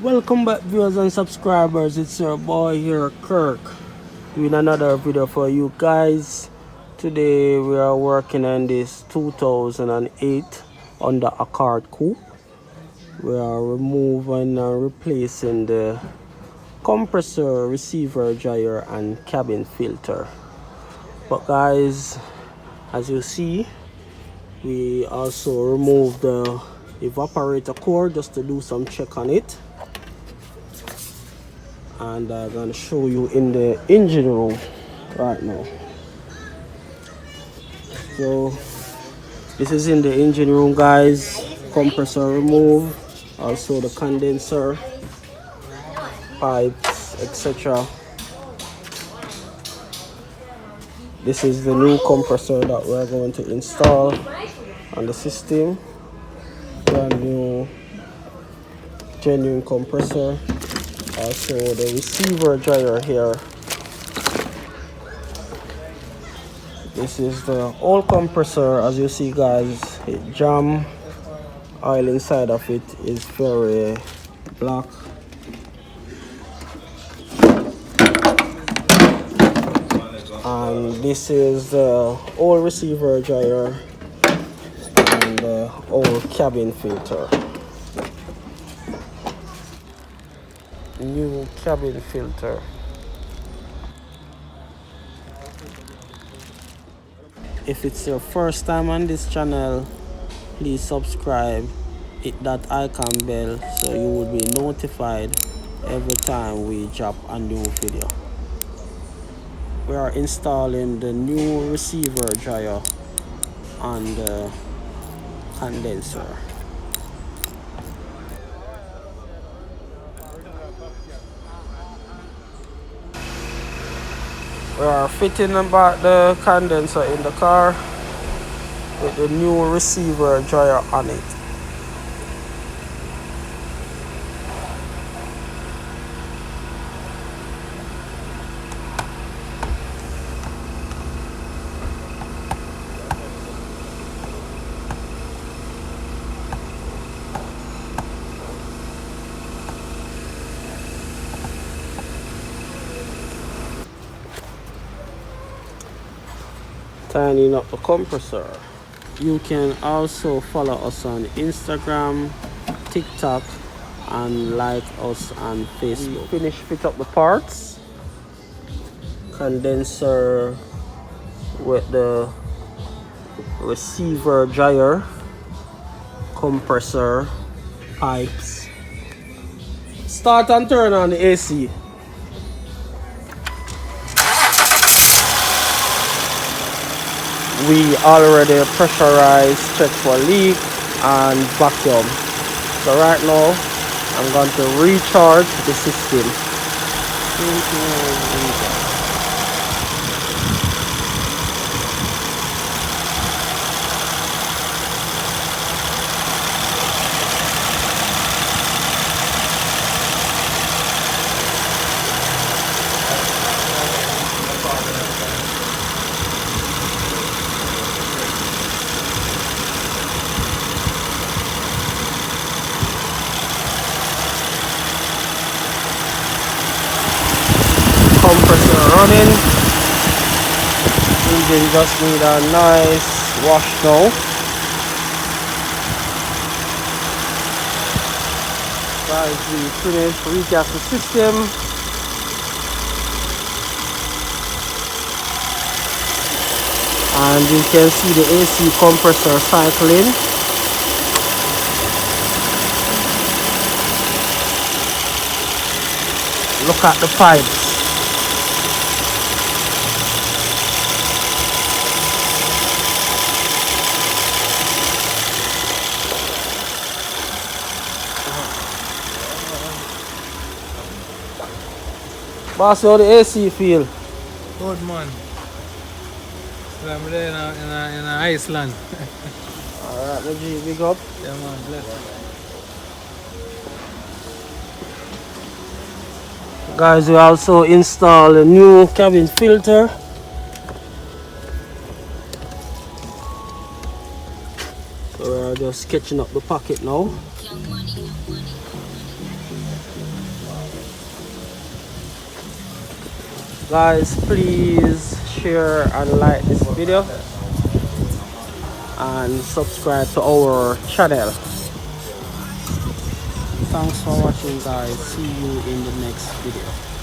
Welcome back, viewers and subscribers. It's your boy here, Kirk, doing another video for you guys. Today we are working on this 2008 Honda Accord Coupe. We are removing and replacing the compressor, receiver, dryer and cabin filter. But guys, as you see, we also removed the evaporator core just to do some check on it. And I'm going to show you in the engine room right now. So this is in the engine room, guys. Compressor removed, also the condenser, pipes, etc. This is the new compressor that we're going to install on the system. Brand new, genuine compressor. Also the receiver dryer here. This is the old compressor. As you see, guys, it jam. Oil inside of it is very black. And this is the old receiver dryer and the old cabin filter. New cabin filter. If it's your first time on this channel, please subscribe, hit that icon bell so you will be notified every time we drop a new video. We are installing the new receiver dryer on the condenser. We are fitting about the condenser in the car with the new receiver dryer on it. Tightening up the compressor. You can also follow us on Instagram, TikTok, and like us on Facebook. We finished fit up the parts. Condenser with the receiver dryer, compressor, pipes. Start and turn on the AC. We already pressurized, check for leak and vacuum. So right now I'm going to recharge the system. Compressor running. Engine just need a nice wash now. Guys, we finished regas the system. And you can see the AC compressor cycling. Look at the pipes. Boss, how the AC feel? Good man. So I'm there in Iceland. Alright, G, big up. Yeah man, bless. Guys, we also install a new cabin filter. So we are just sketching up the pocket now. Guys, please share and like this video and subscribe to our channel. Thanks for watching, guys. See you in the next video.